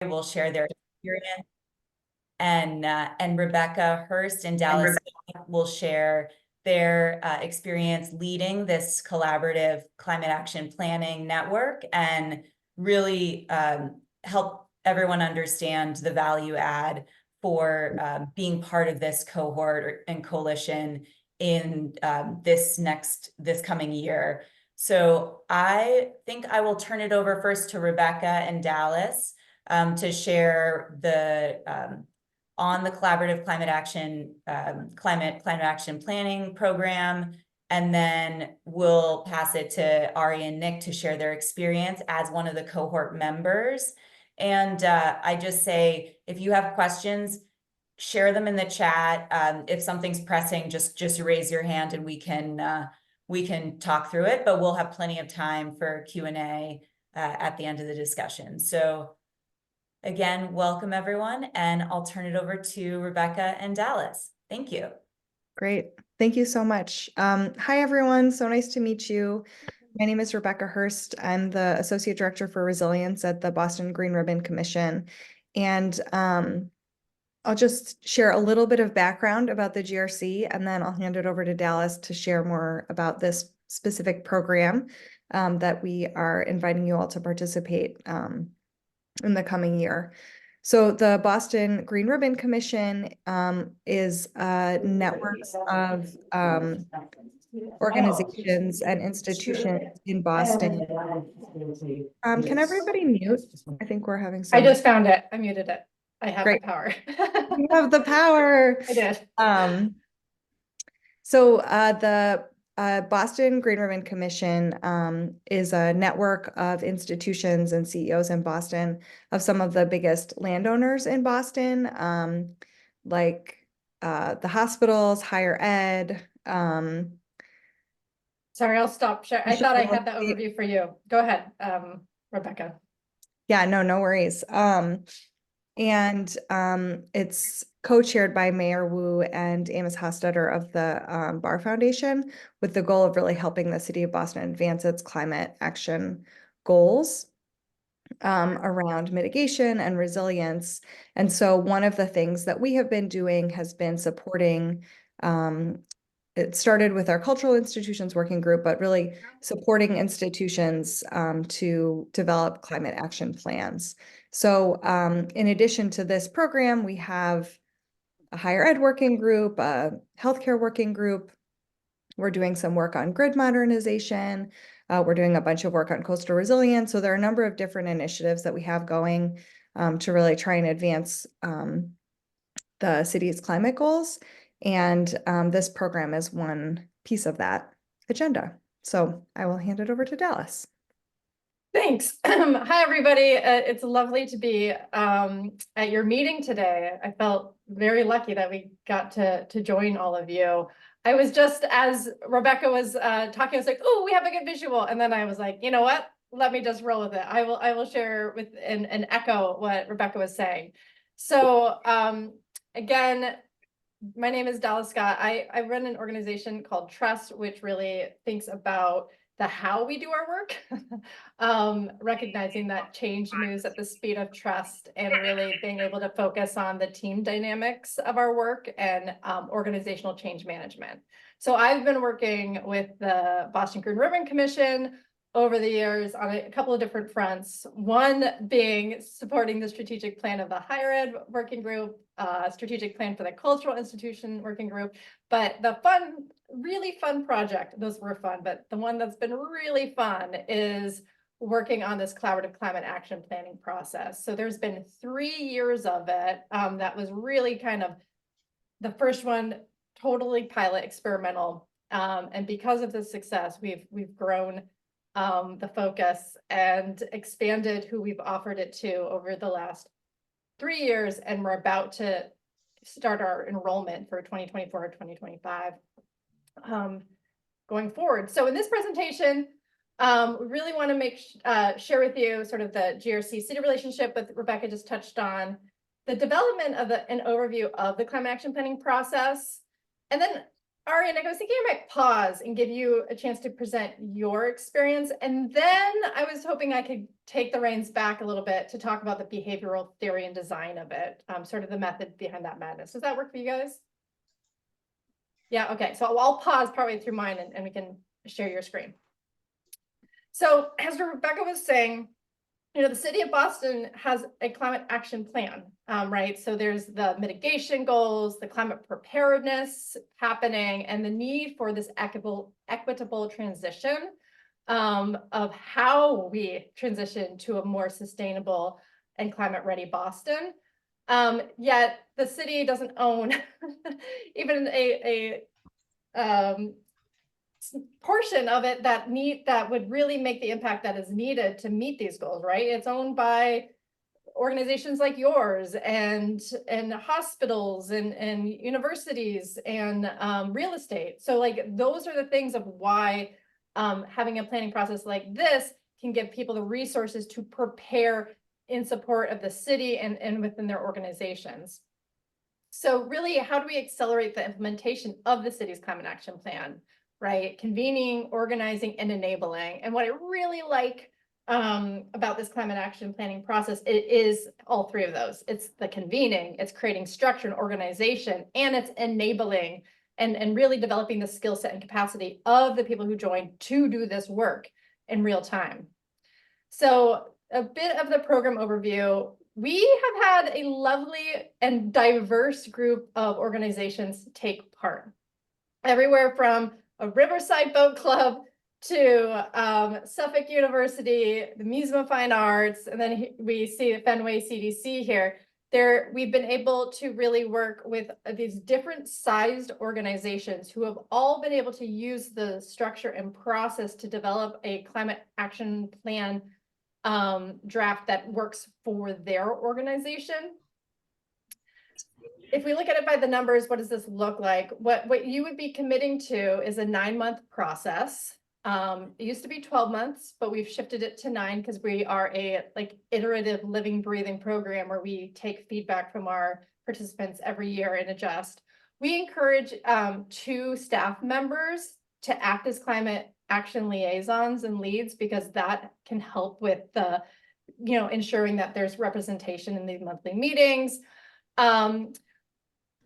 will share their experience, and Rebecca Hurst and Dallas will share their experience leading this collaborative climate action planning network and really help everyone understand the value add for being part of this cohort and coalition in this coming year. So I think I will turn it over first to Rebecca and Dallas to share the on the collaborative climate action planning program, and then we'll pass it to Ari and Nick to share their experience as one of the cohort members. And I just say, if you have questions, share them in the chat. If something's pressing, just raise your hand and we can talk through it, but we'll have plenty of time for Q&A at the end of the discussion. So again, welcome everyone, and I'll turn it over to Rebecca and Dallas. Thank you. Great. Thank you so much. Hi, everyone. So nice to meet you. My name is Rebecca Hurst. I'm the Associate Director for Resilience at the Boston Green Ribbon Commission. And I'll just share a little bit of background about the GRC, and then I'll hand it over to Dallas to share more about this specific program that we are inviting you all to participate in the coming year. So the Boston Green Ribbon Commission is a network of organizations and institutions in Boston. Can everybody mute? I think we're having some... I just found it. I muted it. I have the power. You have the power. I did. So the Boston Green Ribbon Commission is a network of institutions and CEOs in Boston of some of the biggest landowners in Boston, like the hospitals, higher ed. Sorry, I'll stop. I thought I had the overview for you. Go ahead, Rebecca. Yeah, no worries. And it's co-chaired by Mayor Wu and Amos Hofstadter of the Barr Foundation, with the goal of really helping the city of Boston advance its climate action goals around mitigation and resilience. And so one of the things that we have been doing has been supporting, it started with our cultural institutions working group, but really supporting institutions to develop climate action plans. So in addition to this program, we have a higher ed working group, a healthcare working group. We're doing some work on grid modernization. We're doing a bunch of work on coastal resilience. So there are a number of different initiatives that we have going to really try and advance the city's climate goals. And this program is one piece of that agenda. So I will hand it over to Dallas. Thanks. Hi, everybody. It's lovely to be at your meeting today. I felt very lucky that we got to join all of you. I was just, as Rebecca was talking, I was like, oh, we have a good visual. And then I was like, you know what? Let me just roll with it. I will share with and echo what Rebecca was saying. So again, my name is Dallas Scott. I run an organization called Trust, which really thinks about the how we do our work, recognizing that change moves at the speed of trust, and really being able to focus on the team dynamics of our work and organizational change management. So I've been working with the Boston Green Ribbon Commission over the years on a couple of different fronts. One being supporting the strategic plan of the higher ed working group, strategic plan for the cultural institution working group. But the really fun project, those were fun, but the one that's been really fun is working on this collaborative climate action planning process. So there's been 3 years of it. That was really kind of the first one, totally pilot experimental. And because of the success, we've grown the focus and expanded who we've offered it to over the last 3 years. And we're about to start our enrollment for 2024 or 2025 going forward. So in this presentation, we really want to share with you sort of the GRC city relationship, but Rebecca just touched on the development of an overview of the climate action planning process. And then Arian, I was thinking I might pause and give you a chance to present your experience. And then I was hoping I could take the reins back a little bit to talk about the behavioral theory and design of it, sort of the method behind that madness. Does that work for you guys? Yeah, okay. So I'll pause partway through mine and we can share your screen. So as Rebecca was saying, you know, the city of Boston has a climate action plan, right? So there's the mitigation goals, the climate preparedness happening, and the need for this equitable transition of how we transition to a more sustainable and climate ready Boston. Yet the city doesn't own even a portion of it that would really make the impact that is needed to meet these goals, right? It's owned by organizations like yours and hospitals and universities and real estate. So like those are the things of why having a planning process like this can give people the resources to prepare in support of the city and within their organizations. So really, how do we accelerate the implementation of the city's climate action plan? Right? Convening, organizing, and enabling. And what I really like about this climate action planning process, it is all three of those. It's the convening, it's creating structure and organization, and it's enabling and really developing the skill set and capacity of the people who join to do this work in real time. So a bit of the program overview. We have had a lovely and diverse group of organizations take part. Everywhere from a Riverside Boat Club to Suffolk University, the Museum of Fine Arts, and then we see the Fenway CDC here. We've been able to really work with these different sized organizations who have all been able to use the structure and process to develop a climate action plan draft that works for their organization. If we look at it by the numbers, what does this look like? What you would be committing to is a 9-month process. It used to be 12 months, but we've shifted it to 9 because we are a iterative living, breathing program where we take feedback from our participants every year and adjust. We encourage 2 staff members to act as climate action liaisons and leads because that can help with the, ensuring that there's representation in these monthly meetings.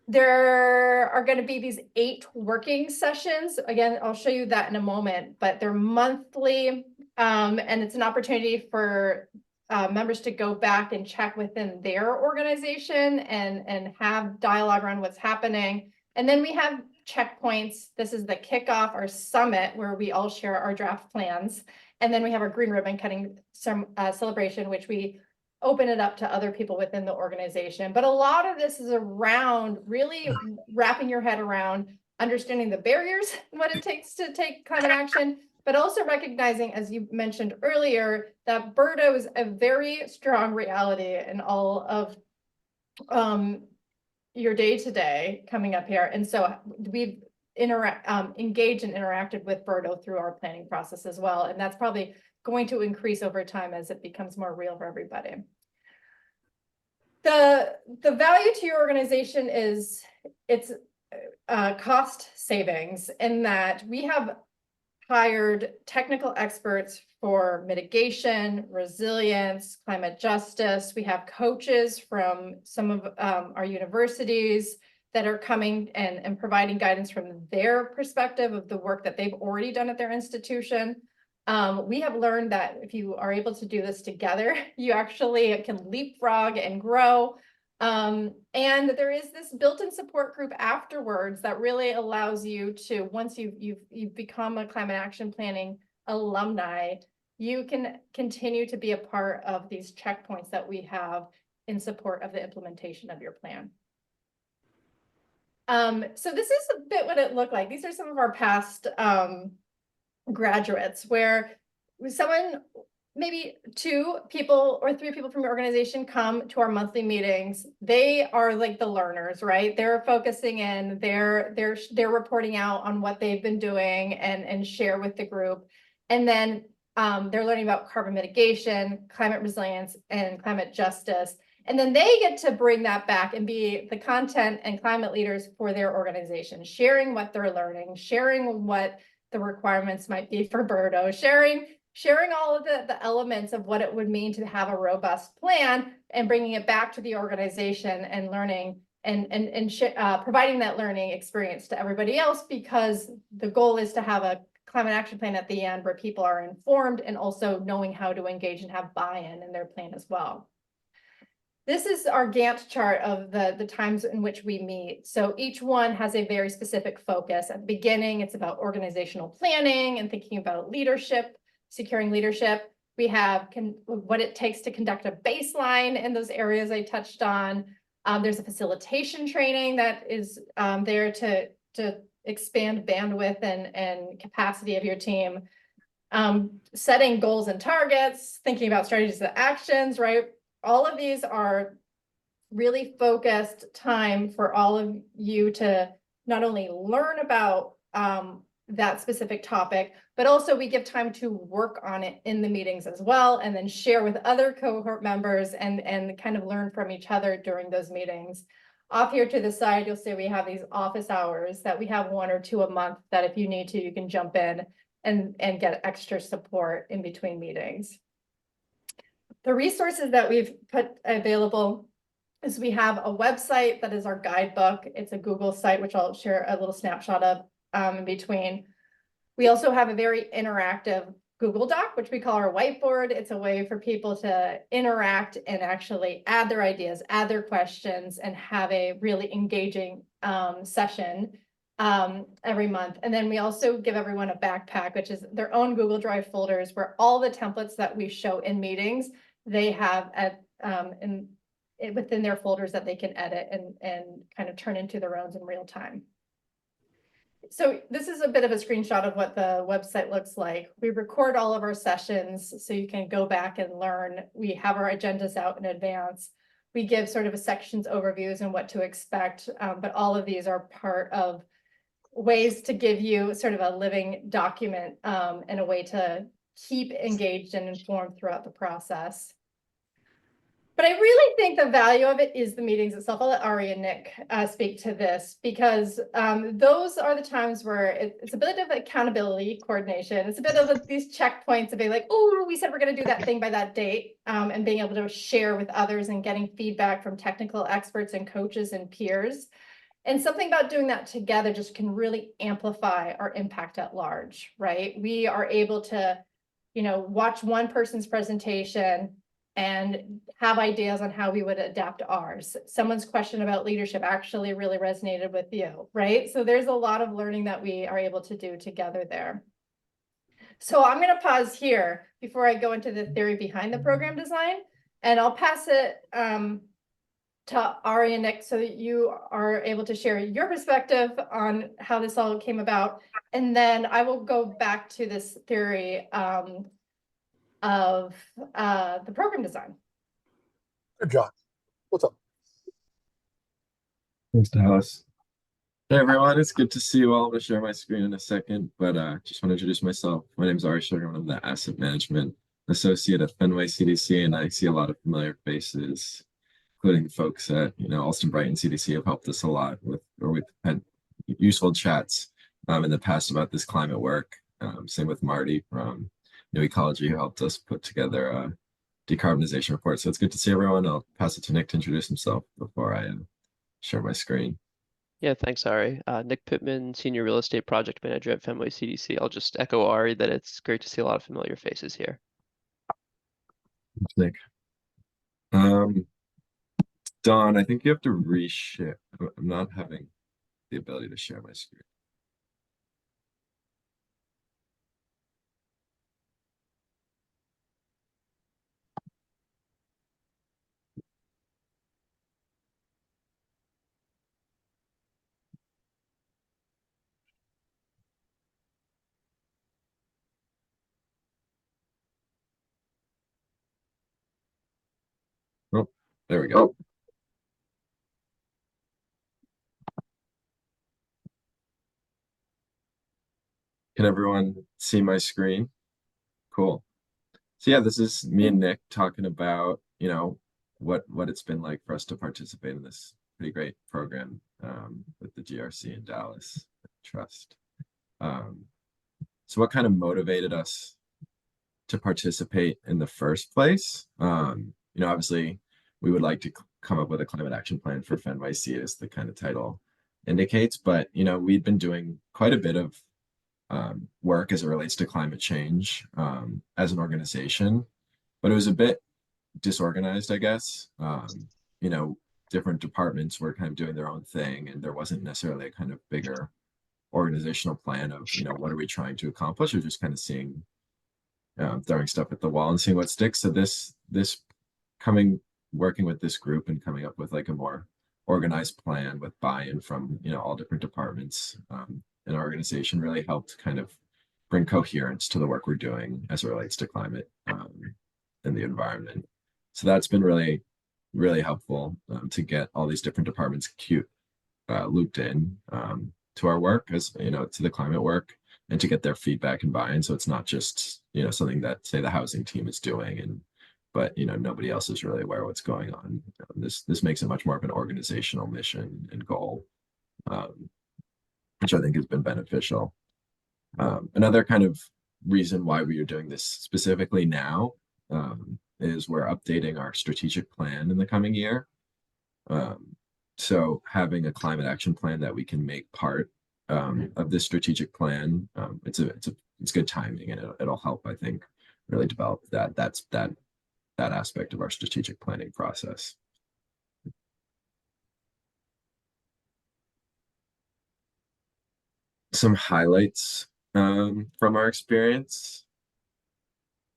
There are going to be these 8 working sessions. Again, I'll show you that in a moment, but they're monthly, and it's an opportunity for members to go back and check within their organization and have dialogue around what's happening. And then we have checkpoints. This is the kickoff, our summit, where we all share our draft plans. And then we have our green ribbon cutting celebration, which we open it up to other people within the organization. But a lot of this is around really wrapping your head around understanding the barriers, what it takes to take climate action, but also recognizing, as you mentioned earlier, that BERDO is a very strong reality in all of your day-to-day coming up here. And so we've engaged and interacted with BERDO through our planning process as well. And that's probably going to increase over time as it becomes more real for everybody. The value to your organization is its cost savings in that we have hired technical experts for mitigation, resilience, climate justice. We have coaches from some of our universities that are coming and providing guidance from their perspective of the work that they've already done at their institution. We have learned that if you are able to do this together, you actually can leapfrog and grow. And there is this built-in support group afterwards that really allows you to, once you've become a climate action planning alumni, you can continue to be a part of these checkpoints that we have in support of the implementation of your plan. So this is a bit what it looked like. These are some of our past graduates where someone, maybe 2 people or 3 people from your organization come to our monthly meetings. They are like the learners, right? They're focusing in, they're reporting out on what they've been doing and share with the group. And then they're learning about carbon mitigation, climate resilience, and climate justice. And then they get to bring that back and be the content and climate leaders for their organization, sharing what they're learning, sharing what the requirements might be for BERDO, sharing all of the elements of what it would mean to have a robust plan and bringing it back to the organization and learning and providing that learning experience to everybody else, because the goal is to have a climate action plan at the end where people are informed and also knowing how to engage and have buy-in in their plan as well. This is our Gantt chart of the times in which we meet. So each one has a very specific focus. At the beginning, it's about organizational planning and thinking about leadership, securing leadership. We have what it takes to conduct a baseline in those areas I touched on. There's a facilitation training that is there to expand bandwidth and capacity of your team. Setting goals and targets, thinking about strategies and actions, right? All of these are really focused time for all of you to not only learn about that specific topic, but also we give time to work on it in the meetings as well, and then share with other cohort members and kind of learn from each other during those meetings. Off here to the side, you'll see we have these office hours that we have 1 or 2 a month that if you need to, you can jump in and get extra support in between meetings. The resources that we've put available is we have a website that is our guidebook. It's a Google site, which I'll share a little snapshot of in between. We also have a very interactive Google Doc, which we call our whiteboard. It's a way for people to interact and actually add their ideas, add their questions, and have a really engaging session every month. And then we also give everyone a backpack, which is their own Google Drive folders where all the templates that we show in meetings, they have within their folders that they can edit and kind of turn into their own in real time. So this is a bit of a screenshot of what the website looks like. We record all of our sessions so you can go back and learn. We have our agendas out in advance. We give sort of a sections overviews and what to expect, but all of these are part of ways to give you sort of a living document and a way to keep engaged and informed throughout the process. But I really think the value of it is the meetings itself. I'll let Ari and Nick speak to this, because those are the times where it's a bit of accountability coordination. It's a bit of these checkpoints of being like, oh, we said we're going to do that thing by that date, and being able to share with others and getting feedback from technical experts and coaches and peers. And something about doing that together just can really amplify our impact at large, right? We are able to, watch one person's presentation and have ideas on how we would adapt ours. Someone's question about leadership actually really resonated with you, right? So there's a lot of learning that we are able to do together there. So I'm going to pause here before I go into the theory behind the program design, and I'll pass it to Ari and Nick so that you are able to share your perspective on how this all came about. And then I will go back to this theory of the program design. John, what's up? Thanks, Dallas. Hey everyone, it's good to see you all. I'm going to share my screen in a second, but just want to introduce myself. My name is Ari Sugerman. I'm the Asset Management Associate at Fenway CDC, and I see a lot of familiar faces, including the folks at Alston Brighton CDC have helped us a lot with, or we've had useful chats in the past about this climate work. Same with Marty from New Ecology, who helped us put together a decarbonization report. So it's good to see everyone. I'll pass it to Nick to introduce himself before I share my screen. Yeah, thanks, Ari. Nick Pittman, Senior Real Estate Project Manager at Fenway CDC. I'll just echo Ari that it's great to see a lot of familiar faces here. Thanks, Nick. Don, I think you have to reshare. I'm not having the ability to share my screen. Oh, there we go. Can everyone see my screen? Cool. So yeah, this is me and Nick talking about, what it's been like for us to participate in this pretty great program with the GRC in Dallas Trust. So what kind of motivated us to participate in the first place? You know, obviously we would like to come up with a climate action plan for Fenway C, as the kind of title indicates, but you know, we've been doing quite a bit of work as it relates to climate change as an organization, but it was a bit disorganized, I guess. You know, different departments were kind of doing their own thing, and there wasn't necessarily a kind of bigger organizational plan of, you know, what are we trying to accomplish, or just kind of seeing, throwing stuff at the wall and seeing what sticks. So this working with this group and coming up with like a more organized plan with buy-in from, you know, all different departments in our organization really helped kind of bring coherence to the work we're doing as it relates to climate and the environment. So that's been really, really helpful to get all these different departments looped in to our work, as you know, to the climate work, and to get their feedback and buy-in. So it's not just, you know, something that, say, the housing team is doing, but you know, nobody else is really aware of what's going on. This makes it much more of an organizational mission and goal, which I think has been beneficial. Another kind of reason why we are doing this specifically now is we're updating our strategic plan in the coming year. So having a climate action plan that we can make part of this strategic plan, it's good timing, and it'll help, I think, really develop that aspect of our strategic planning process. Some highlights from our experience.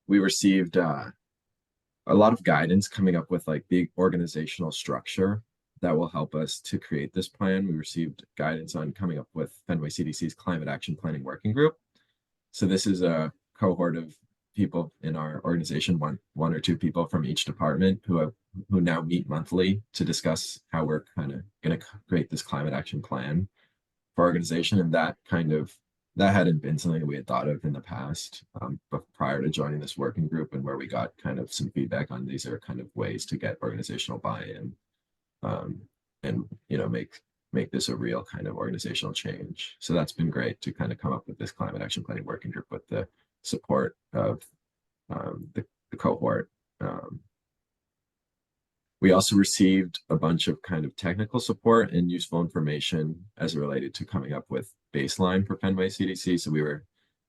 We received a lot of guidance coming up with like the organizational structure that will help us to create this plan. We received guidance on coming up with Fenway CDC's Climate Action Planning Working Group. So this is a cohort of people in our organization, one or two people from each department who now meet monthly to discuss how we're kind of going to create this climate action plan for our organization. And that hadn't been something we had thought of in the past, but prior to joining this working group, and where we got kind of some feedback on these are kind of ways to get organizational buy-in, and you know, make this a real kind of organizational change. So that's been great to kind of come up with this climate action planning working group with the support of the cohort. We also received a bunch of kind of technical support and useful information as related to coming up with baseline for Fenway CDC. So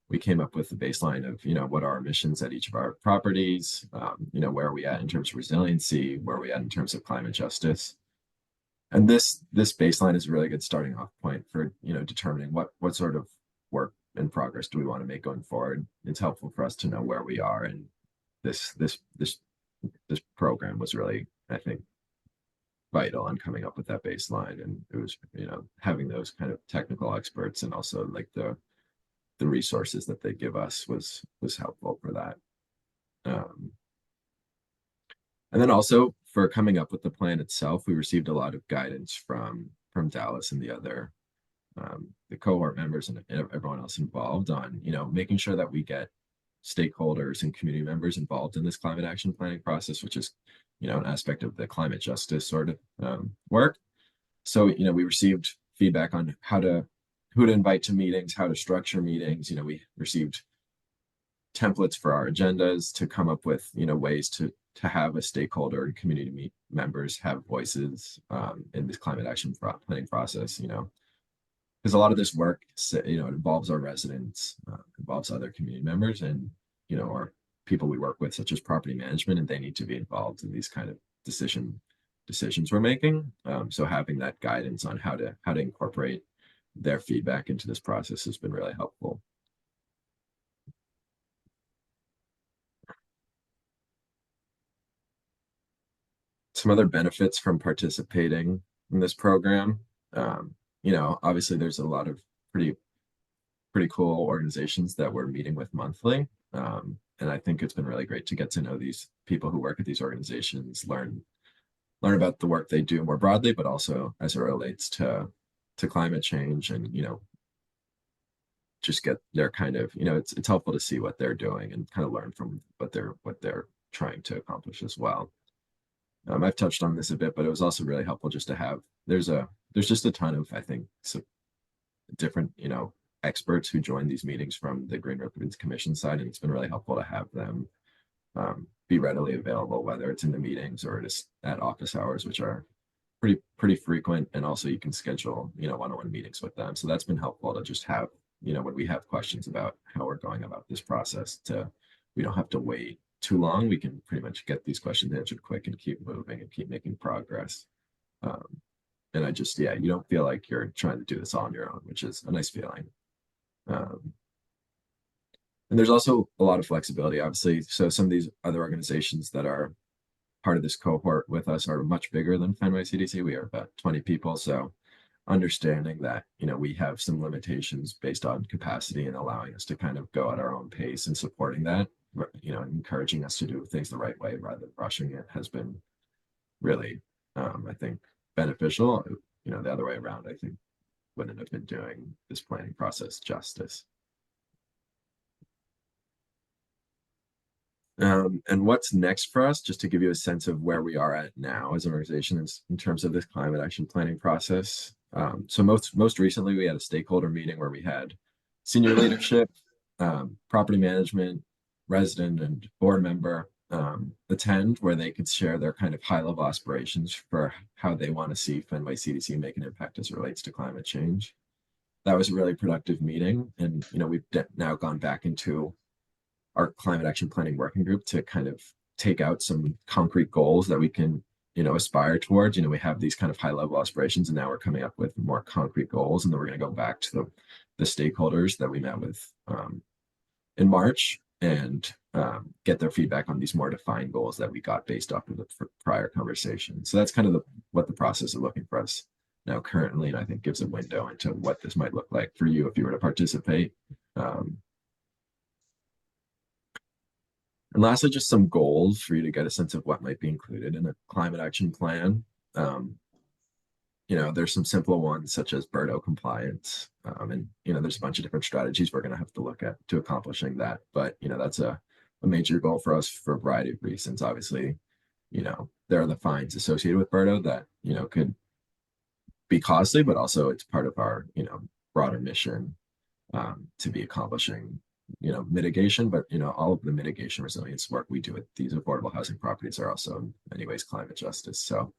we came up with the baseline of, you know, what are our emissions at each of our properties, you know, where are we at in terms of resiliency, where are we at in terms of climate justice. And this baseline is a really good starting off point for, you know, determining what sort of work and progress do we want to make going forward. It's helpful for us to know where we are, and this program was really, I think, vital on coming up with that baseline. And it was, you know, having those kind of technical experts and also like the resources that they give us was helpful for that. And then also for coming up with the plan itself, we received a lot of guidance from Dallas and the other the cohort members and everyone else involved on, you know, making sure that we get stakeholders and community members involved in this climate action planning process, which is, you know, an aspect of the climate justice sort of work. So, you know, we received feedback on who to invite to meetings, how to structure meetings. You know, we received templates for our agendas to come up with, you know, ways to have a stakeholder and community members have voices in this climate action planning process, you know, because a lot of this work, you know, it involves our residents, involves other community members, and, you know, our people we work with, such as property management, and they need to be involved in these kind of decisions we're making. So having that guidance on how to incorporate their feedback into this process has been really helpful. Some other benefits from participating in this program. You know, obviously there's a lot of pretty cool organizations that we're meeting with monthly. And I think it's been really great to get to know these people who work at these organizations, learn about the work they do more broadly, but also as it relates to climate change, and, you know, just get their kind of, you know, it's helpful to see what they're doing and kind of learn from what they're trying to accomplish as well. I've touched on this a bit, but it was also really helpful just to have, there's just a ton of, I think, different, experts who join these meetings from the Green Ribbons Commission side, and it's been really helpful to have them be readily available, whether it's in the meetings or just at office hours, which are pretty frequent. And also you can schedule, one-on-one meetings with them. So that's been helpful to just have, when we have questions about how we're going about this process, we don't have to wait too long. We can pretty much get these questions answered quick and keep moving and keep making progress. And I just, you don't feel like you're trying to do this all on your own, which is a nice feeling. And there's also a lot of flexibility, obviously. So some of these other organizations that are part of this cohort with us are much bigger than Fenway CDC. We are about 20 people. So understanding that, we have some limitations based on capacity and allowing us to kind of go at our own pace and supporting that, encouraging us to do things the right way rather than rushing it has been really, I think, beneficial. The other way around, I think, wouldn't have been doing this planning process justice. And what's next for us, just to give you a sense of where we are at now as an organization in terms of this climate action planning process. So most recently, we had a stakeholder meeting where we had senior leadership, property management, resident and board member attend, where they could share their kind of high-level aspirations for how they want to see Fenway CDC make an impact as it relates to climate change. That was a really productive meeting. And, we've now gone back into our climate action planning working group to kind of take out some concrete goals that we can, aspire towards. We have these kind of high level aspirations, and now we're coming up with more concrete goals. And then we're going to go back to the stakeholders that we met with in March and get their feedback on these more defined goals that we got based off of the prior conversation. So that's kind of what the process is looking for us now currently, and I think gives a window into what this might look like for you if you were to participate. And lastly, just some goals for you to get a sense of what might be included in a climate action plan. There's some simple ones such as BERDO compliance. And, there's a bunch of different strategies we're going to have to look at to accomplishing that. But, that's a major goal for us for a variety of reasons. Obviously, there are the fines associated with BERDO that, could be costly, but also it's part of our, broader mission to be accomplishing mitigation, but all of the mitigation resilience work we do at these affordable housing properties are also in many ways climate justice. So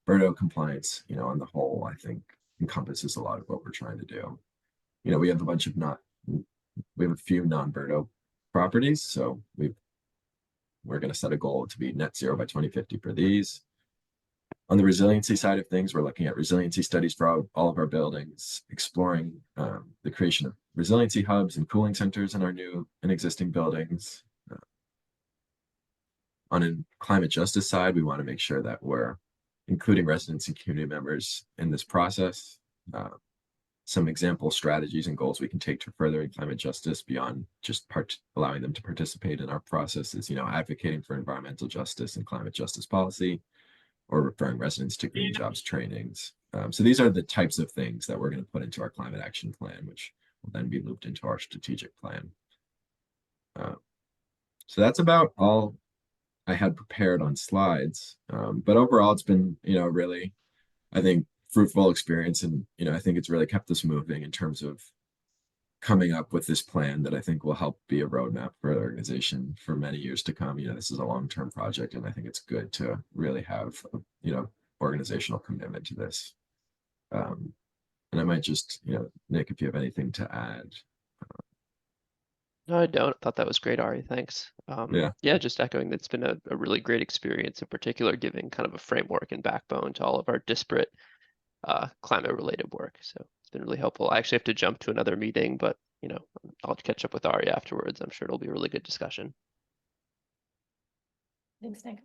BERDO compliance, on the whole, I think encompasses a lot of what we're trying to do. We have a few non-BERDO properties, so we're going to set a goal to be net zero by 2050 for these. On the resiliency side of things, we're looking at resiliency studies for all of our buildings, exploring the creation of resiliency hubs and cooling centers in our new and existing buildings. On a climate justice side, we want to make sure that we're including residents and community members in this process. Some example strategies and goals we can take to furthering climate justice beyond just allowing them to participate in our process is, advocating for environmental justice and climate justice policy, or referring residents to green jobs trainings. So these are the types of things that we're going to put into our climate action plan, which will then be looped into our strategic plan. So that's about all I had prepared on slides. But overall, it's been, really, I think, fruitful experience. And, I think it's really kept us moving in terms of coming up with this plan that I think will help be a roadmap for the organization for many years to come. This is a long-term project, and I think it's good to really have, organizational commitment to this. And I might just, Nick, if you have anything to add. No, I don't. I thought that was great, Ari. Thanks. Yeah, just echoing that it's been a really great experience, in particular, giving kind of a framework and backbone to all of our disparate climate related work. So it's been really helpful. I actually have to jump to another meeting, but I'll catch up with Ari afterwards. I'm sure it'll be a really good discussion. Thanks, Nick.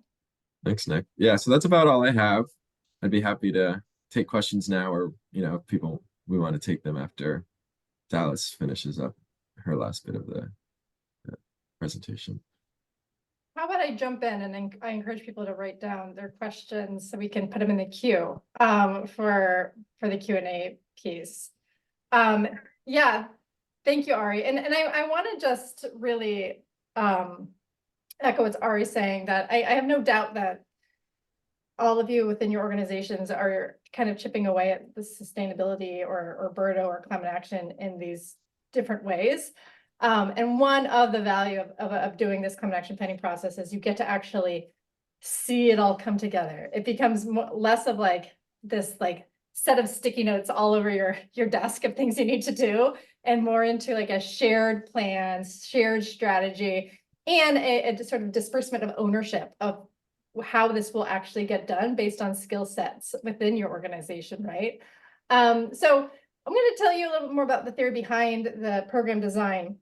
Thanks, Nick. Yeah, so that's about all I have. I'd be happy to take questions now, or if we want to take them after Dallas finishes up her last bit of the presentation. How about I jump in, and then I encourage people to write down their questions so we can put them in the queue for the Q&A piece. Yeah, thank you, Ari. And I want to just really echo what Ari's saying, that I have no doubt that all of you within your organizations are kind of chipping away at the sustainability or BERDO or climate action in these different ways. And one of the value of doing this climate action planning process is you get to actually see it all come together. It becomes less of like this like set of sticky notes all over your desk of things you need to do, and more into like a shared plan, shared strategy, and a sort of disbursement of ownership of how this will actually get done based on skill sets within your organization, right? So I'm going to tell you a little bit more about the theory behind the program design.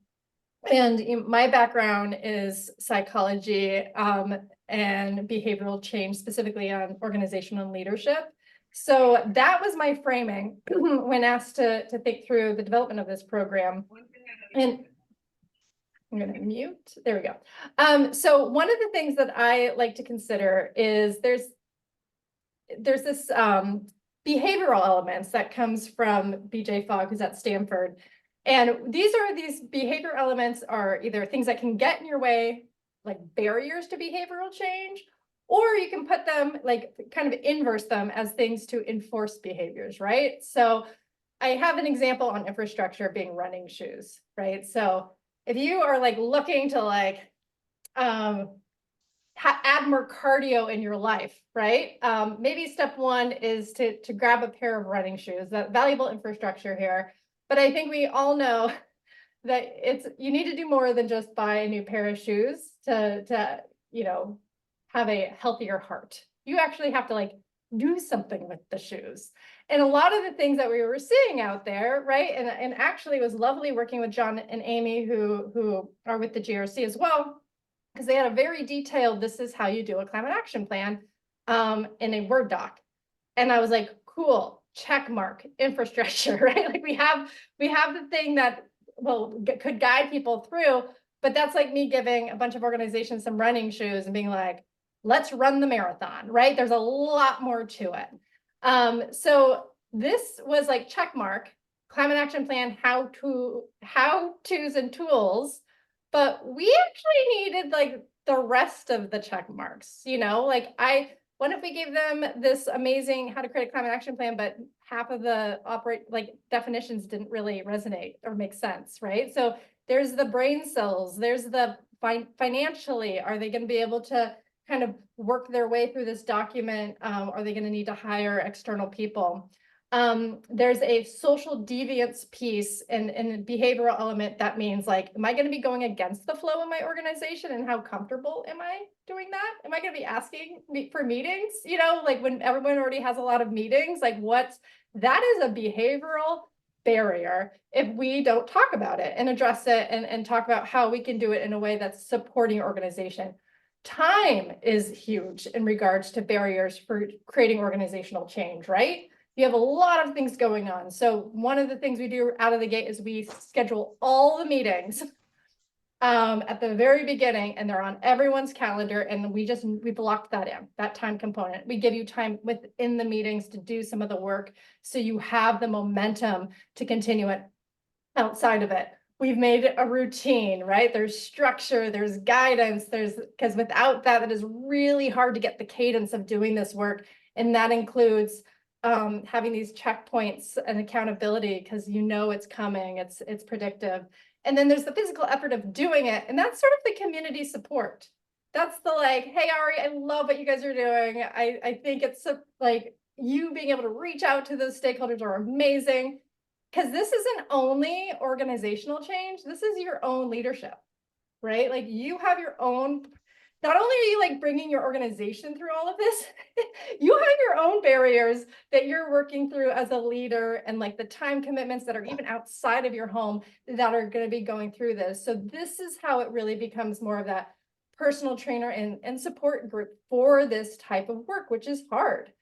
And my background is psychology and behavioral change, specifically on organizational and leadership. So that was my framing when asked to think through the development of this program. And I'm going to mute. There we go. So one of the things that I like to consider is there's this behavioral elements that comes from BJ Fogg, who's at Stanford. And these behavior elements are either things that can get in your way, like barriers to behavioral change, or you can put them like kind of inverse them as things to enforce behaviors, right? So I have an example on infrastructure being running shoes, right? So if you are like looking to like add more cardio in your life, right? Maybe step one is to grab a pair of running shoes, that valuable infrastructure here. But I think we all know that you need to do more than just buy a new pair of shoes to have a healthier heart. You actually have to like do something with the shoes. And a lot of the things that we were seeing out there, right? And actually it was lovely working with John and Amy who are with the GRC as well, because they had a very detailed, this is how you do a climate action plan in a Word doc. And I was like, cool, check mark, infrastructure, right? Like we have the thing that could guide people through, but that's like me giving a bunch of organizations some running shoes and being like, let's run the marathon, right? There's a lot more to it. So this was like check mark, climate action plan, how-tos and tools, but we actually needed like the rest of the check marks, like what if we gave them this amazing how to create a climate action plan, but half of the definitions didn't really resonate or make sense, right? So there's the brain cells, there's the financially, are they going to be able to kind of work their way through this document? Are they going to need to hire external people? There's a social deviance piece and a behavioral element that means like, am I going to be going against the flow in my organization, and how comfortable am I doing that? Am I going to be asking for meetings, like when everyone already has a lot of meetings, like that is a behavioral barrier if we don't talk about it and address it and talk about how we can do it in a way that's supporting your organization. Time is huge in regards to barriers for creating organizational change, right? You have a lot of things going on. So one of the things we do out of the gate is we schedule all the meetings at the very beginning, and they're on everyone's calendar. And we blocked that in, that time component. We give you time within the meetings to do some of the work, so you have the momentum to continue it outside of it. We've made it a routine, right? There's structure, there's guidance, because without that, it is really hard to get the cadence of doing this work. And that includes having these checkpoints and accountability, because it's coming, it's predictive. And then there's the physical effort of doing it. And that's sort of the community support. That's the like, hey, Ari, I love what you guys are doing. I think it's like you being able to reach out to those stakeholders are amazing, because this isn't only organizational change. This is your own leadership, right? Like you have your own, not only are you like bringing your organization through all of this, you have your own barriers that you're working through as a leader, and like the time commitments that are even outside of your home that are going to be going through this. So this is how it really becomes more of that personal trainer and support group for this type of work, which is hard.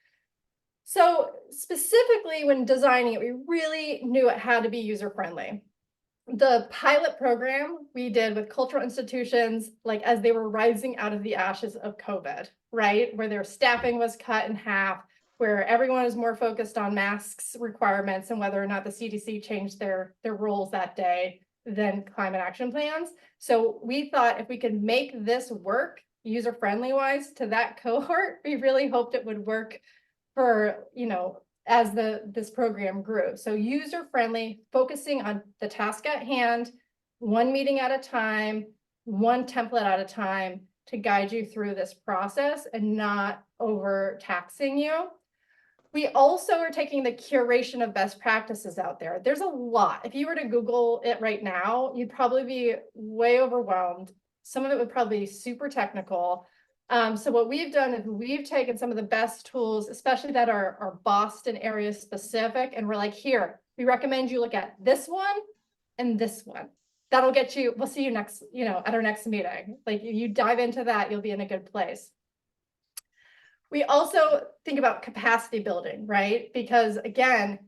So specifically when designing it, we really knew it had to be user-friendly. The pilot program we did with cultural institutions, like as they were rising out of the ashes of COVID, right? Where their staffing was cut in half, where everyone was more focused on masks requirements and whether or not the CDC changed their rules that day than climate action plans. So we thought if we could make this work user-friendly wise to that cohort. We really hoped it would work for, as this program grew. So user-friendly, focusing on the task at hand, one meeting at a time, one template at a time to guide you through this process and not overtaxing you. We also are taking the curation of best practices out there. There's a lot. If you were to Google it right now, you'd probably be way overwhelmed. Some of it would probably be super technical. So what we've done is we've taken some of the best tools, especially that are Boston area specific, and we're like, here, we recommend you look at this one and this one. That'll get you, we'll see you next, at our next meeting. Like you dive into that, you'll be in a good place. We also think about capacity building, right? Because again,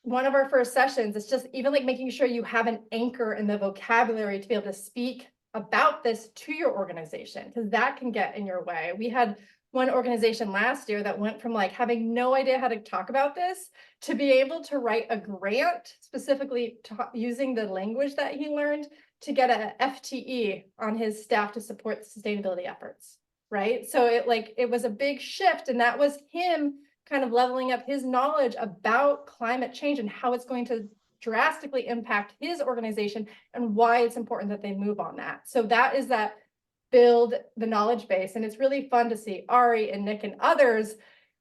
one of our first sessions is just even like making sure you have an anchor in the vocabulary to be able to speak about this to your organization, because that can get in your way. We had one organization last year that went from like having no idea how to talk about this to be able to write a grant specifically using the language that he learned to get a FTE on his staff to support the sustainability efforts. Right. So it was a big shift, and that was him kind of leveling up his knowledge about climate change and how it's going to drastically impact his organization and why it's important that they move on that. So that is that build the knowledge base. And it's really fun to see Ari and Nick and others,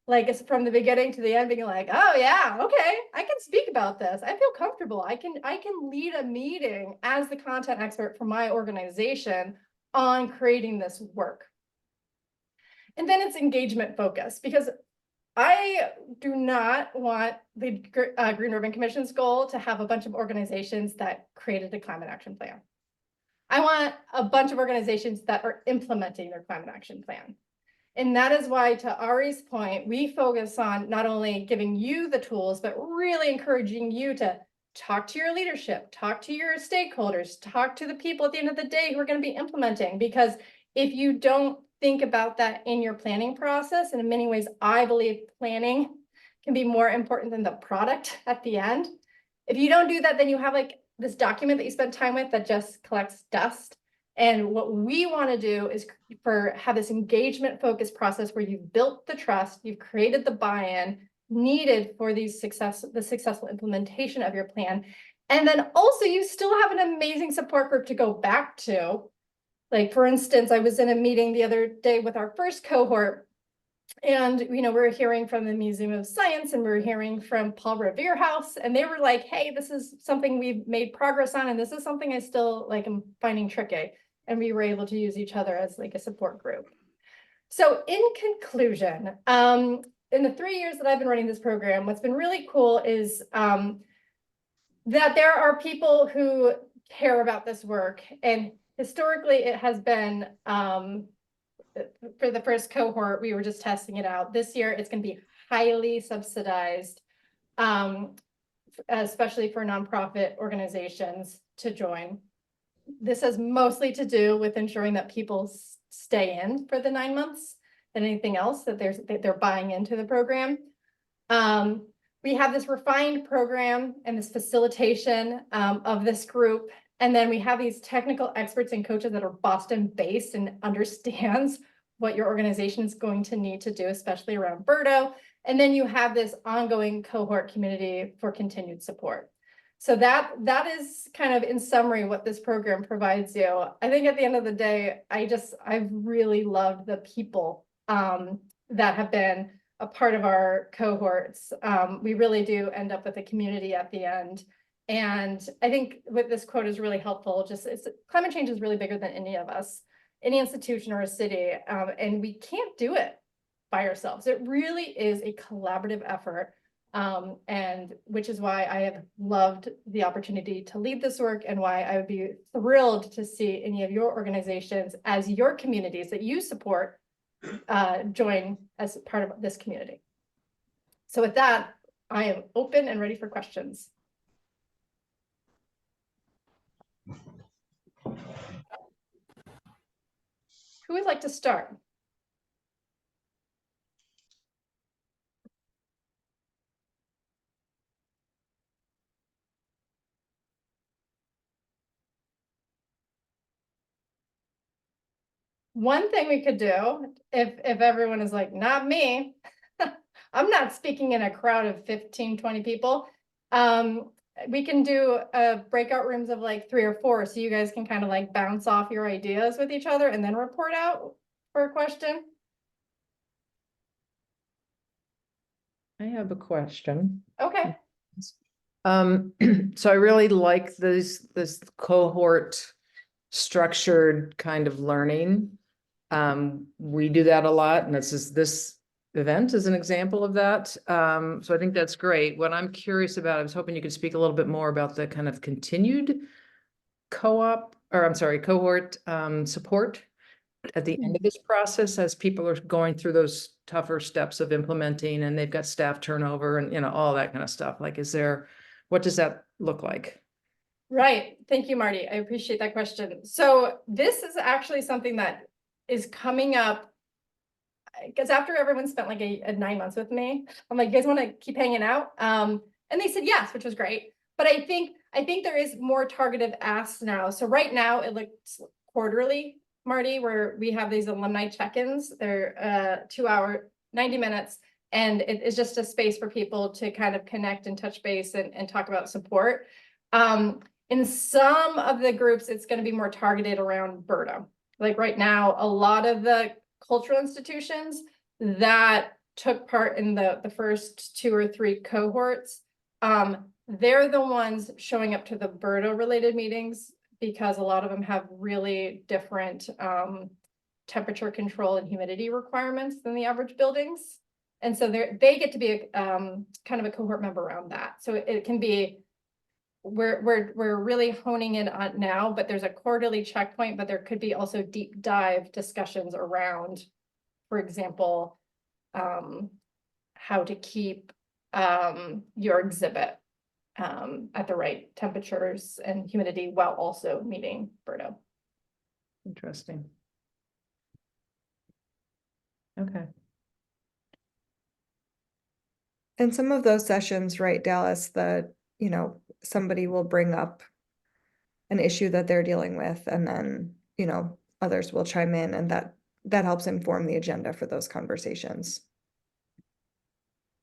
like it's from the beginning to the end being like, oh yeah, okay, I can speak about this. I feel comfortable. I can lead a meeting as the content expert for my organization on creating this work. And then it's engagement focused, because I do not want the Green Urban Commission's goal to have a bunch of organizations that created a climate action plan. I want a bunch of organizations that are implementing their climate action plan. And that is why, to Ari's point, we focus on not only giving you the tools, but really encouraging you to talk to your leadership, talk to your stakeholders, talk to the people at the end of the day who are going to be implementing. Because if you don't think about that in your planning process, and in many ways, I believe planning can be more important than the product at the end. If you don't do that, then you have like this document that you spend time with that just collects dust. And what we want to do is have this engagement focused process where you've built the trust, you've created the buy-in needed for the successful implementation of your plan. And then also you still have an amazing support group to go back to. Like, for instance, I was in a meeting the other day with our first cohort, and we're hearing from the Museum of Science, and we're hearing from Paul Revere House, and they were like, hey, this is something we've made progress on, and this is something I still am finding tricky. And we were able to use each other as like a support group. So in conclusion, in the 3 years that I've been running this program, what's been really cool is that there are people who care about this work. And historically, it has been, for the first cohort, we were just testing it out. This year, it's going to be highly subsidized, especially for nonprofit organizations to join. This has mostly to do with ensuring that people stay in for the 9 months than anything else, that they're buying into the program. We have this refined program and this facilitation of this group. And then we have these technical experts and coaches that are Boston based and understands what your organization is going to need to do, especially around BERDO. And then you have this ongoing cohort community for continued support. So that is kind of in summary what this program provides you. I think at the end of the day, I've really loved the people that have been a part of our cohorts. We really do end up with a community at the end. And I think what this quote is really helpful. Climate change is really bigger than any of us, any institution or a city, and we can't do it by ourselves. It really is a collaborative effort. And which is why I have loved the opportunity to lead this work, and why I would be thrilled to see any of your organizations as your communities that you support join as part of this community. So with that, I am open and ready for questions. Who would like to start? one thing we could do, if everyone is like, not me, I'm not speaking in a crowd of 15, 20 people. We can do breakout rooms of like 3 or 4, so you guys can kind of like bounce off your ideas with each other and then report out for a question. I have a question. Okay. So I really like this cohort structured kind of learning. We do that a lot, and this event is an example of that. So I think that's great. What I'm curious about, I was hoping you could speak a little bit more about the kind of continued cohort support at the end of this process, as people are going through those tougher steps of implementing, and they've got staff turnover and, all that kind of stuff. Like, what does that look like? Right. Thank you, Marty. I appreciate that question. So this is actually something that is coming up, because after everyone spent like a 9 months with me, I'm like, you guys want to keep hanging out? And they said yes, which was great. But I think there is more targeted asks now. So right now it looks quarterly, Marty, where we have these alumni check-ins. They're 2 hour, 90 minutes. And it is just a space for people to kind of connect and touch base and talk about support. In some of the groups, it's going to be more targeted around BERDO. Like right now, a lot of the cultural institutions that took part in the first 2 or 3 cohorts, they're the ones showing up to the BERDO related meetings, because a lot of them have really different temperature control and humidity requirements than the average buildings. And so they get to be a kind of a cohort member around that. So it can be, we're really honing in on now, but there's a quarterly checkpoint, but there could be also deep dive discussions around, for example, how to keep your exhibit at the right temperatures and humidity while also meeting BERDO. Interesting. Okay. In some of those sessions, right, Dallas, somebody will bring up an issue that they're dealing with, and then, others will chime in, and that helps inform the agenda for those conversations.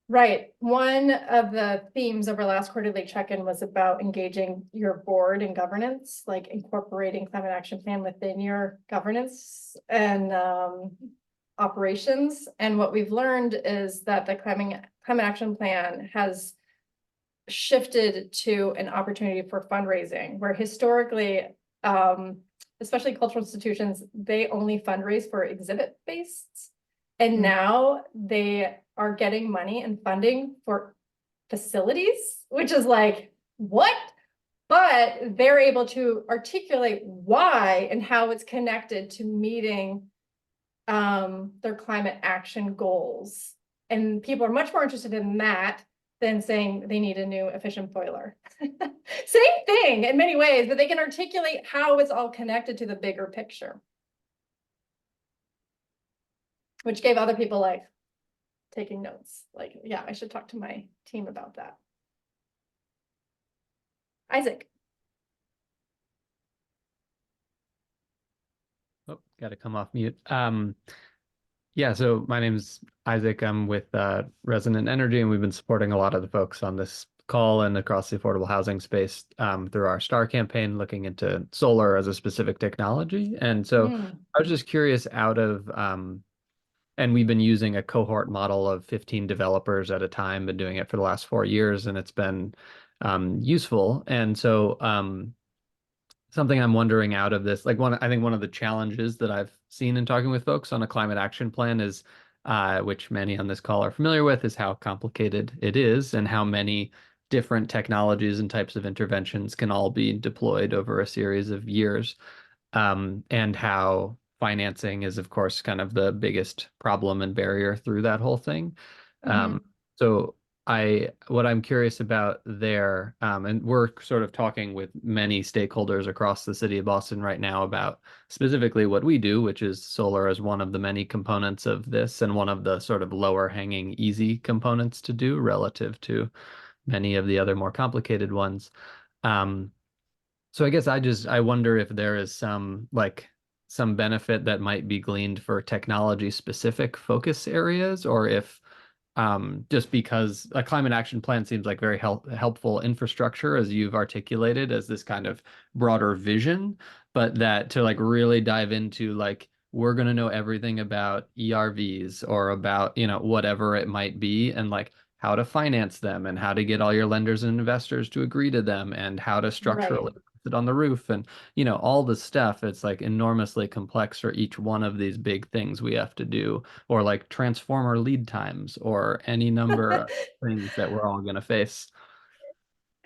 Right. One of the themes of our last quarterly check-in was about engaging your board and governance, like incorporating climate action plan within your governance and operations. And what we've learned is that the climate action plan has shifted to an opportunity for fundraising, where historically, especially cultural institutions, they only fundraise for exhibit based. And now they are getting money and funding for facilities, which is like, what? But they're able to articulate why and how it's connected to meeting their climate action goals. And people are much more interested in that than saying they need a new efficient boiler. Same thing in many ways, but they can articulate how it's all connected to the bigger picture, which gave other people like taking notes. Like, yeah, I should talk to my team about that. Isaac. Oh, got to come off mute. Yeah, so my name's Isaac. I'm with Resonant Energy, and we've been supporting a lot of the folks on this call and across the affordable housing space through our STAR campaign, looking into solar as a specific technology. And so I was just curious, and we've been using a cohort model of 15 developers at a time, been doing it for the last 4 years, and it's been useful. And so something I'm wondering out of this, I think one of the challenges that I've seen in talking with folks on a climate action plan is, which many on this call are familiar with, is how complicated it is and how many different technologies and types of interventions can all be deployed over a series of years, and how financing is, of course, kind of the biggest problem and barrier through that whole thing. So what I'm curious about there, and we're sort of talking with many stakeholders across the city of Boston right now about specifically what we do, which is solar as one of the many components of this and one of the sort of lower hanging easy components to do relative to many of the other more complicated ones. So I guess I wonder if there is some some benefit that might be gleaned for technology specific focus areas, or if just because a climate action plan seems like very helpful infrastructure, as you've articulated, as this kind of broader vision, but that to like really dive into like, we're going to know everything about ERVs or about, you know, whatever it might be, and like how to finance them and how to get all your lenders and investors to agree to them and how to structurally put it on the roof and, you know, all the stuff. It's like enormously complex for each one of these big things we have to do, or like transformer lead times or any number of things that we're all going to face.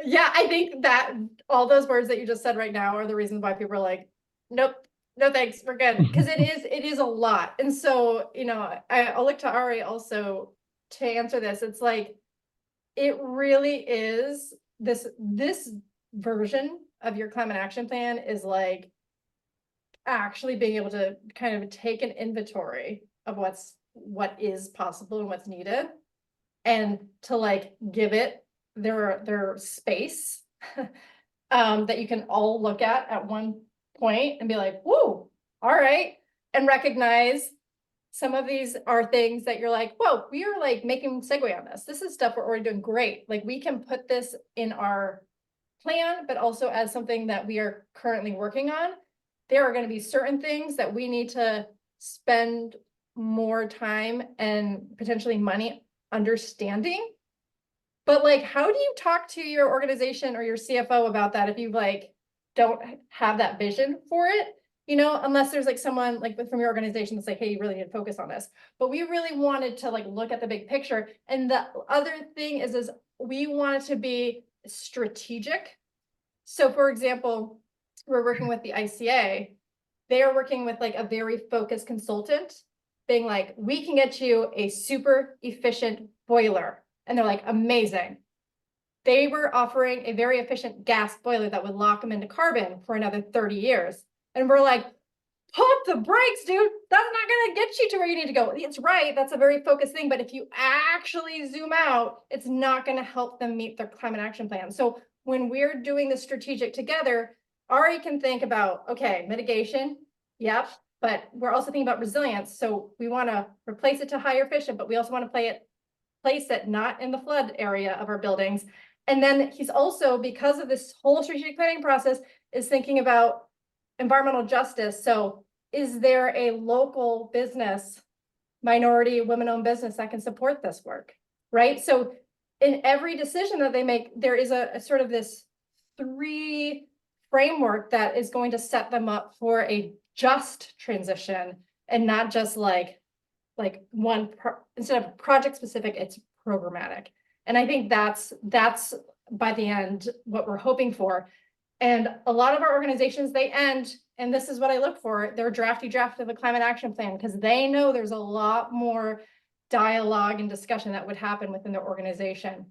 Yeah, I think that all those words that you just said right now are the reasons why people are like, nope, no thanks, we're good. Because it is a lot. And so, you know, I'll look to Ari also to answer this. It's like, it really is this version of your climate action plan is like actually being able to kind of take an inventory of what is possible and what's needed, and to like give it their space that you can all look at one point and be like, whoa, all right, and recognize some of these are things that you're like, whoa, we are like making segue on this. This is stuff we're already doing great. Like we can put this in our plan, but also as something that we are currently working on. There are going to be certain things that we need to spend more time and potentially money understanding. But like, how do you talk to your organization or your CFO about that if you like don't have that vision for it? You know, unless there's like someone like from your organization that's like, hey, you really need to focus on this. But we really wanted to like look at the big picture. And the other thing is we wanted to be strategic. So for example, we're working with the ICA. They are working with like a very focused consultant, being like, we can get you a super efficient boiler. And they're like, amazing. They were offering a very efficient gas boiler that would lock them into carbon for another 30 years. And we're like, pump the brakes, dude. That's not going to get you to where you need to go. It's right. That's a very focused thing. But if you actually zoom out, it's not going to help them meet their climate action plan. So when we're doing the strategic together, Ari can think about, okay, mitigation. Yep. But we're also thinking about resilience. So we want to replace it to higher efficient, but we also want to place it not in the flood area of our buildings. And then he's also, because of this whole strategic planning process, is thinking about environmental justice. So is there a local business, minority, women-owned business that can support this work, right? So in every decision that they make, there is a sort of this 3 framework that is going to set them up for a just transition, and not just like one, instead of project specific, it's programmatic. And I think that's by the end what we're hoping for. And a lot of our organizations, they end, and this is what I look for, their draft of a climate action plan, because they know there's a lot more dialogue and discussion that would happen within their organization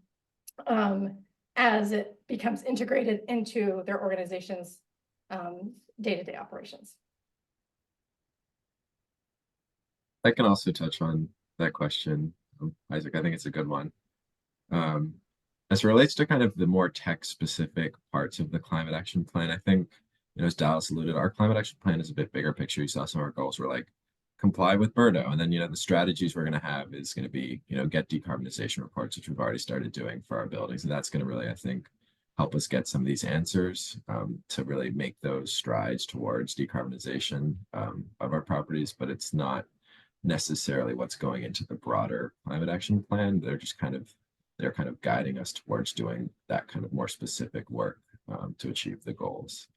as it becomes integrated into their organization's day-to-day operations. I can also touch on that question, Isaac. I think it's a good one. As it relates to kind of the more tech specific parts of the climate action plan, I think, you know, as Dallas alluded, our climate action plan is a bit bigger picture. You saw some of our goals were like comply with BERDO. And then, you know, the strategies we're going to have is going to be, you know, get decarbonization reports, which we've already started doing for our buildings. And that's going to really, I think, help us get some of these answers to really make those strides towards decarbonization of our properties. But it's not necessarily what's going into the broader climate action plan. They're kind of guiding us towards doing that kind of more specific work to achieve the goals,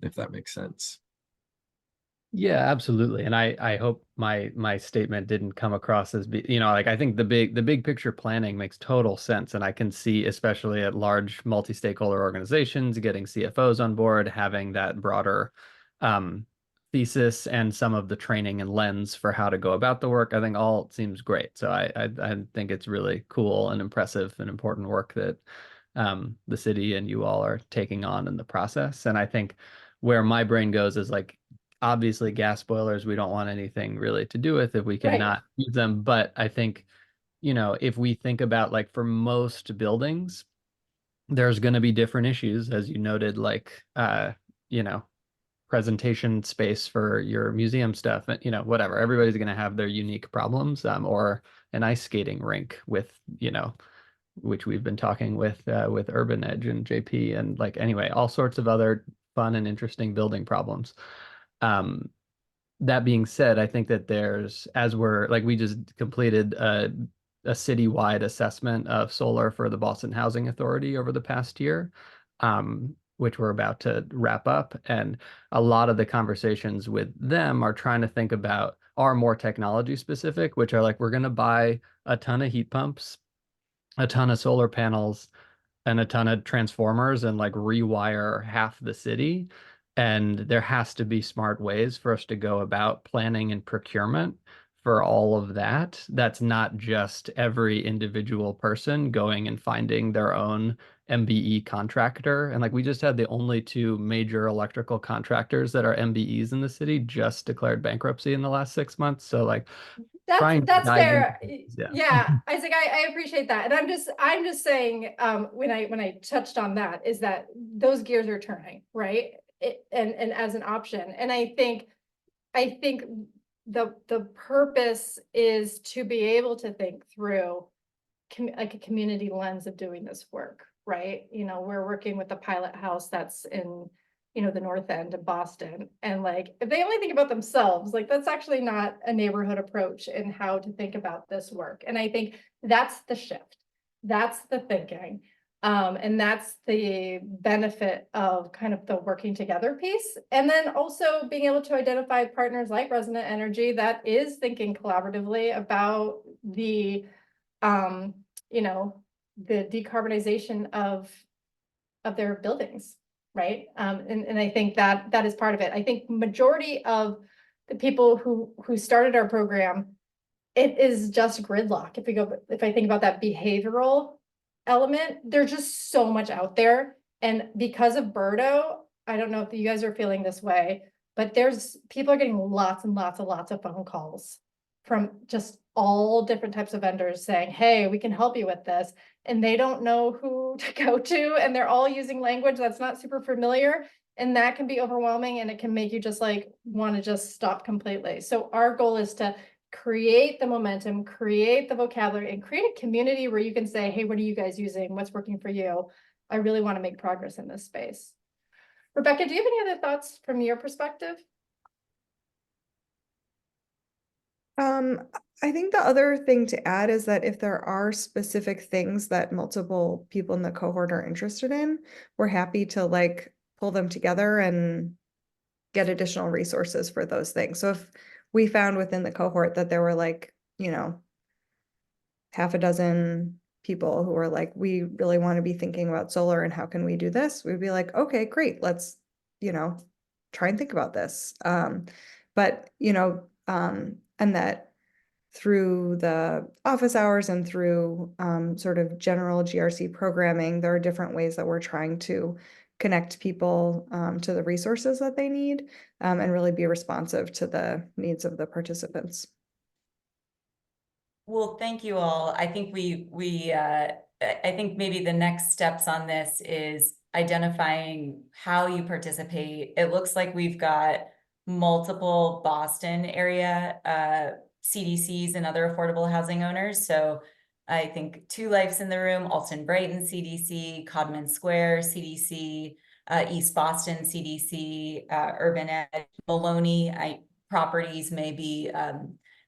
if that makes sense. Yeah, absolutely. And I hope my statement didn't come across as you know, like I think the big picture planning makes total sense. And I can see, especially at large multi-stakeholder organizations, getting CFOs on board, having that broader thesis and some of the training and lens for how to go about the work. I think all seems great. So I think it's really cool and impressive and important work that the city and you all are taking on in the process. And I think where my brain goes is like, obviously gas boilers, we don't want anything really to do with if we cannot use them. But I think, you know, if we think about like for most buildings, there's going to be different issues, as you noted, like, you know, presentation space for your museum stuff, and whatever. Everybody's going to have their unique problems, or an ice skating rink with, which we've been talking with Urban Edge and JP, and like, anyway, all sorts of other fun and interesting building problems. That being said, I think that we just completed a citywide assessment of solar for the Boston Housing Authority over the past year, which we're about to wrap up. And a lot of the conversations with them are trying to think about, are more technology specific, which are like, we're going to buy a ton of heat pumps, a ton of solar panels, and a ton of transformers, and like rewire half the city. And there has to be smart ways for us to go about planning and procurement for all of that. That's not just every individual person going and finding their own MBE contractor. And like, we just had the only 2 major electrical contractors that are MBEs in the city just declared bankruptcy in the last 6 months. So like, trying to That's dive fair. into- Yeah, Isaac, I appreciate that. And I'm just saying, when I touched on that, is that those gears are turning, right? And as an option. And I think the purpose is to be able to think through like a community lens of doing this work, right? We're working with the pilot house that's in, the north end of Boston. And like, if they only think about themselves, like, that's actually not a neighborhood approach in how to think about this work. And I think that's the shift. That's the thinking. And that's the benefit of kind of the working together piece. And then also being able to identify partners like Resonant Energy that is thinking collaboratively about the decarbonization of their buildings, right? And I think that is part of it. I think majority of the people who started our program, it is just gridlock. If I think about that behavioral element, there's just so much out there. And because of BERDO, I don't know if you guys are feeling this way, but people are getting lots and lots of phone calls from just all different types of vendors saying, hey, we can help you with this. And they don't know who to go to. And they're all using language that's not super familiar. And that can be overwhelming, and it can make you just like want to just stop completely. So our goal is to create the momentum, create the vocabulary, and create a community where you can say, hey, what are you guys using? What's working for you? I really want to make progress in this space. Rebecca, do you have any other thoughts from your perspective? I think the other thing to add is that if there are specific things that multiple people in the cohort are interested in, we're happy to like pull them together and get additional resources for those things. So if we found within the cohort that there were like, half a dozen people who were like, we really want to be thinking about solar and how can we do this? We'd be like, okay, great. Let's, try and think about this. And that through the office hours and through sort of general GRC programming, there are different ways that we're trying to connect people to the resources that they need and really be responsive to the needs of the participants. Well, thank you all. I think I think maybe the next steps on this is identifying how you participate. It looks like we've got multiple Boston area CDCs and other affordable housing owners. So I think Two Life's in the room, Alton Brighton CDC, Codman Square CDC, East Boston CDC, Urban Edge, Maloney Properties may be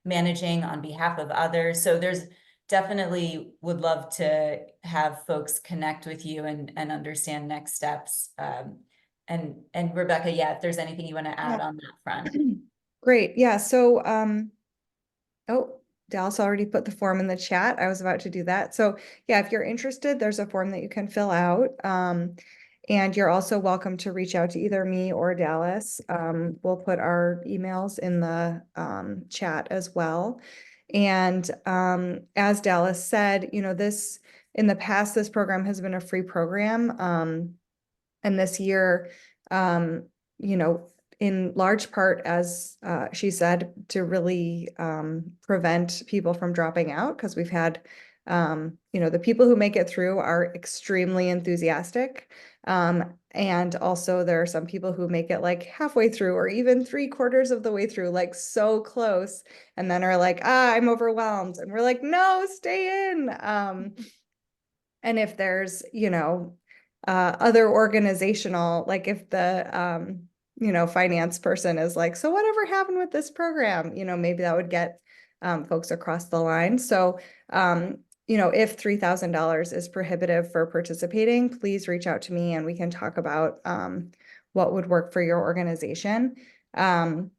managing on behalf of others. So there's definitely would love to have folks connect with you and understand next steps. And Rebecca, yeah, if there's anything you want to add on that front. Great. Yeah. So, oh, Dallas already put the form in the chat. I was about to do that. So yeah, if you're interested, there's a form that you can fill out. And you're also welcome to reach out to either me or Dallas. We'll put our emails in the chat as well. And as Dallas said, this in the past, this program has been a free program. And this year, in large part, as she said, to really prevent people from dropping out, because we've had You know, the people who make it through are extremely enthusiastic. And also there are some people who make it like halfway through or even 3/4 of the way through, like so close, and then are like, I'm overwhelmed. And we're like, no, stay in. And if there's, you know, other organizational, like if the, you know, finance person is like, so whatever happened with this program, you know, maybe that would get folks across the line. So, you know, if $3,000 is prohibitive for participating, please reach out to me and we can talk about what would work for your organization. And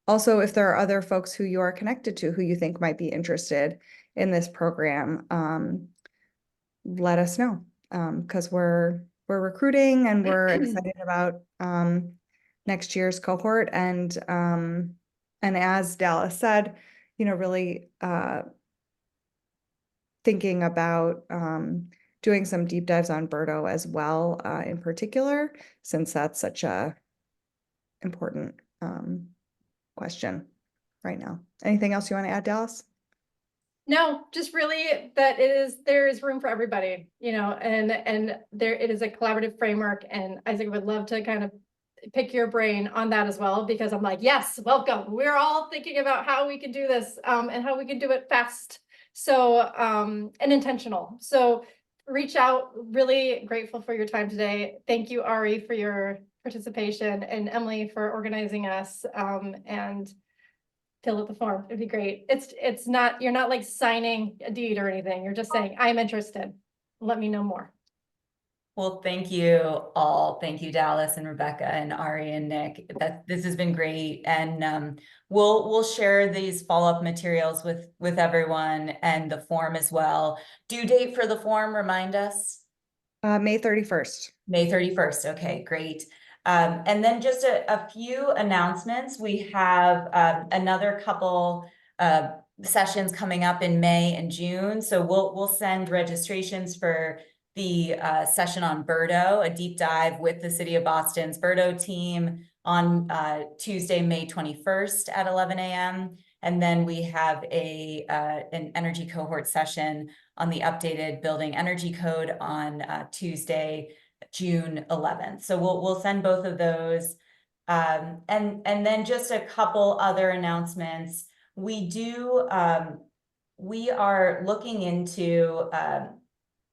also, if there are other folks who you are connected to who you think might be interested in this program, let us know, because we're recruiting and we're excited about next year's cohort. And as Dallas said, you know, really thinking about doing some deep dives on BERDO as well, in particular, since that's such a important question right now. Anything else you want to add, Dallas? No, just really that there is room for everybody, you know, and it is a collaborative framework, and Isaac would love to kind of pick your brain on that as well, because I'm like, yes, welcome. We're all thinking about how we can do this and how we can do it fast. So and intentional. So reach out. Really grateful for your time today. Thank you, Ari, for your participation, and Emily for organizing us, and fill out the form. It'd be great. It's not, you're not like signing a deed or anything. You're just saying, I'm interested. Let me know more. Well, thank you all. Thank you, Dallas and Rebecca and Ari and Nick. This has been great. And we'll share these follow-up materials with everyone, and the form as well. Due date for the form, remind us. May 31st. May 31st. Okay, great. And then just a few announcements. We have another couple sessions coming up in May and June. So we'll send registrations for the session on BERDO, a deep dive with the City of Boston's BERDO team on Tuesday, May 21st at 11 a.m. And then we have an energy cohort session on the updated building energy code on Tuesday, June 11th. So we'll send both of those. And then just a couple other announcements. We are looking into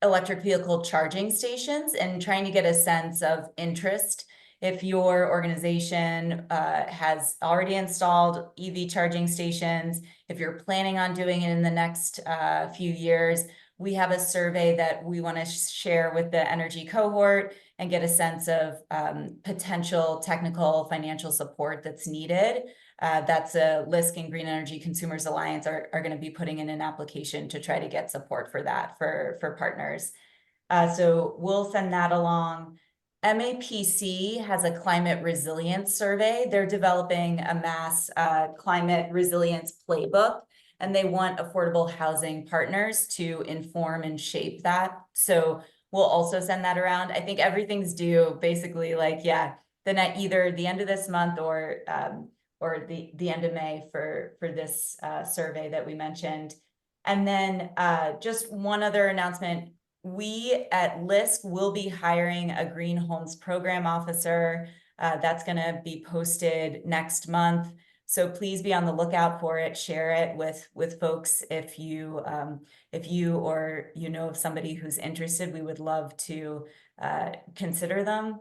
electric vehicle charging stations and trying to get a sense of interest. If your organization has already installed EV charging stations, if you're planning on doing it in the next few years, we have a survey that we want to share with the energy cohort and get a sense of potential technical financial support that's needed. That's a LISC and Green Energy Consumers Alliance are going to be putting in an application to try to get support for that for partners. So we'll send that along. MAPC has a climate resilience survey. They're developing a mass climate resilience playbook, and they want affordable housing partners to inform and shape that. So we'll also send that around. I think everything's due basically either the end of this month or the end of May for this survey that we mentioned. And then just one other announcement. We at LISC will be hiring a Green Homes Program Officer. That's going to be posted next month. So please be on the lookout for it. Share it with folks if you or you know of somebody who's interested. We would love to consider them.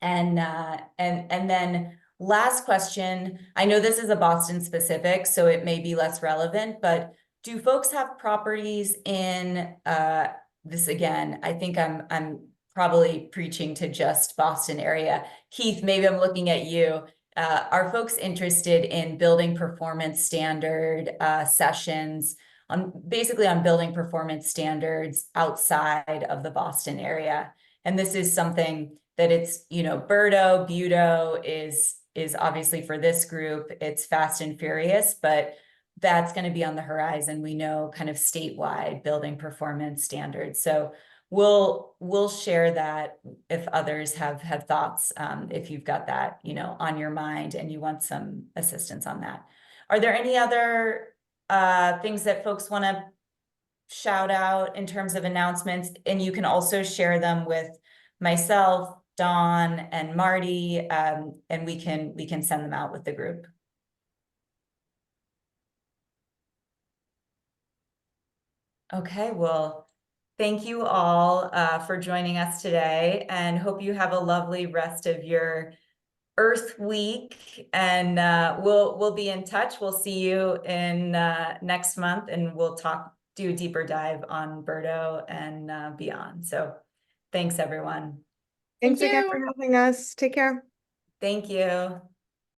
And then last question. I know this is a Boston specific, so it may be less relevant, but do folks have properties in this again? I think I'm probably preaching to just Boston area. Keith, maybe I'm looking at you. Are folks interested in building performance standard sessions on building performance standards outside of the Boston area? And this is something that it's, you know, BERDO is obviously for this group, it's fast and furious, but that's going to be on the horizon. We know kind of statewide building performance standards. So we'll share that if others have thoughts, if you've got that, you know, on your mind and you want some assistance on that. Are there any other things that folks want to shout out in terms of announcements, and you can also share them with myself, Dawn, and Marty, and we can send them out with the group. Okay, well, thank you all for joining us today, and hope you have a lovely rest of your Earth Week. And we'll be in touch. We'll see you in next month, and we'll do a deeper dive on BERDO and beyond. So thanks, everyone. Thanks Thank again you. for having us. Take care. Thank you.